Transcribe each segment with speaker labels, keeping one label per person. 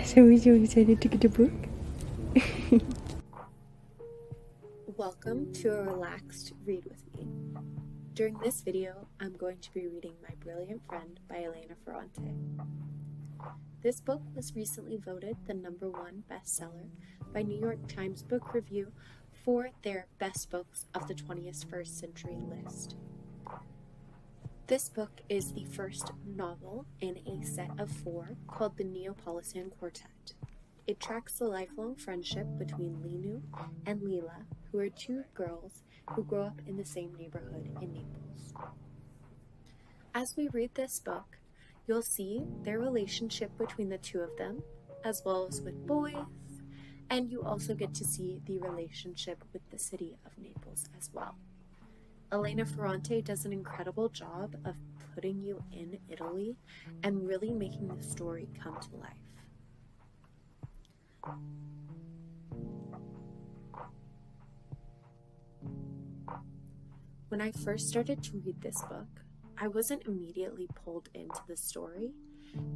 Speaker 1: So we're so excited to get a book.
Speaker 2: Welcome to a relaxed read with me. During this video, I'm going to be reading My Brilliant Friend by Elena Ferrante. This book was recently voted the #1 bestseller by New York Times Book Review for their Best Books of the 21st Century list. This book is the first novel in a set of 4 called the Neapolitan Quartet. It tracks the lifelong friendship between Linu and Lila, who are 2 girls who grow up in the same neighborhood in Naples. As we read this book, you'll see their relationship between the 2 of them, as well as with boys, and you also get to see the relationship with the city of Naples as well. Elena Ferrante does an incredible job of putting you in Italy and really making the story come to life. When I first started to read this book, I wasn't immediately pulled into the story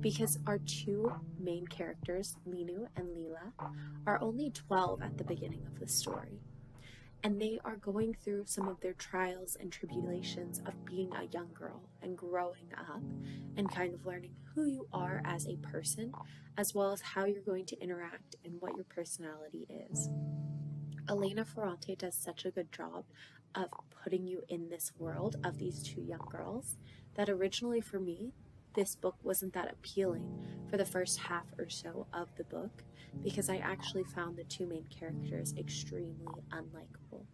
Speaker 2: because our 2 main characters, Linu and Lila, are only 12 at the beginning of the story. And they are going through some of their trials and tribulations of being a young girl and growing up and kind of learning who you are as a person, as well as how you're going to interact and what your personality is. Elena Ferrante does such a good job of putting you in this world of these 2 young girls that originally for me, this book wasn't that appealing for the first half or so of the book because I actually found the 2 main characters extremely unlikable.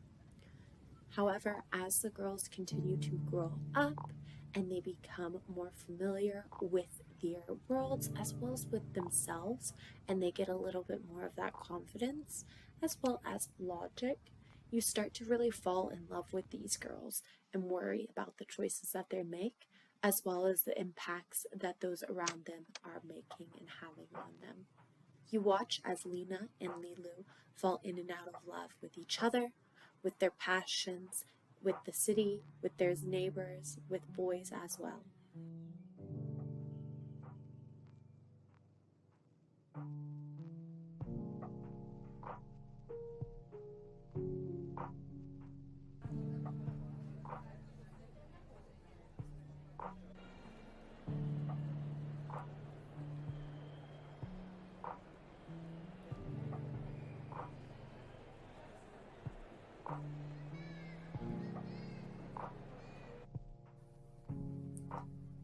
Speaker 2: However, as the girls continue to grow up and they become more familiar with their worlds as well as with themselves, and they get a little bit more of that confidence as well as logic, you start to really fall in love with these girls and worry about the choices that they make, as well as the impacts that those around them are making and having on them. You watch as Lina and Lilu fall in and out of love with each other, with their passions, with the city, with their neighbors, with boys as well.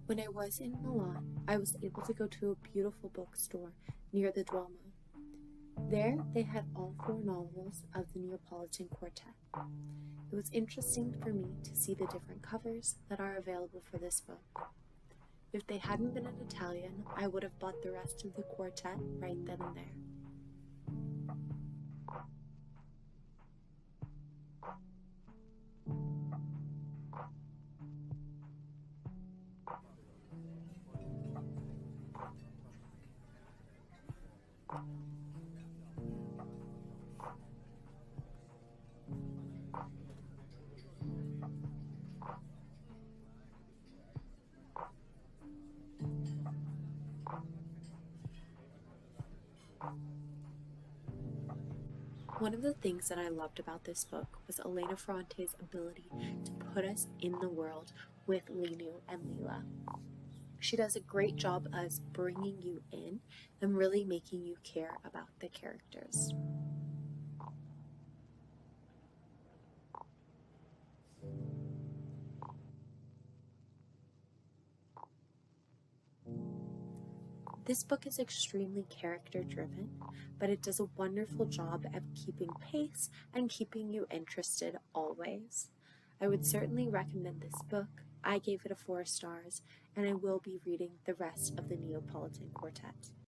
Speaker 2: When I was in Milan, I was able to go to a beautiful bookstore near the Duomo. There, they had all 4 novels of the Neapolitan Quartet. It was interesting for me to see the different covers that are available for this book. If they hadn't been in Italian, I would have bought the rest of the quartet right then and there. One of the things that I loved about this book was Elena Ferrante's ability to put us in the world with Linu and Lila. She does a great job as bringing you in and really making you care about the characters. This book is extremely character driven, but it does a wonderful job of keeping pace and keeping you interested always. I would certainly recommend this book. I gave it a 4 stars, and I will be reading the rest of the Neapolitan Quartet.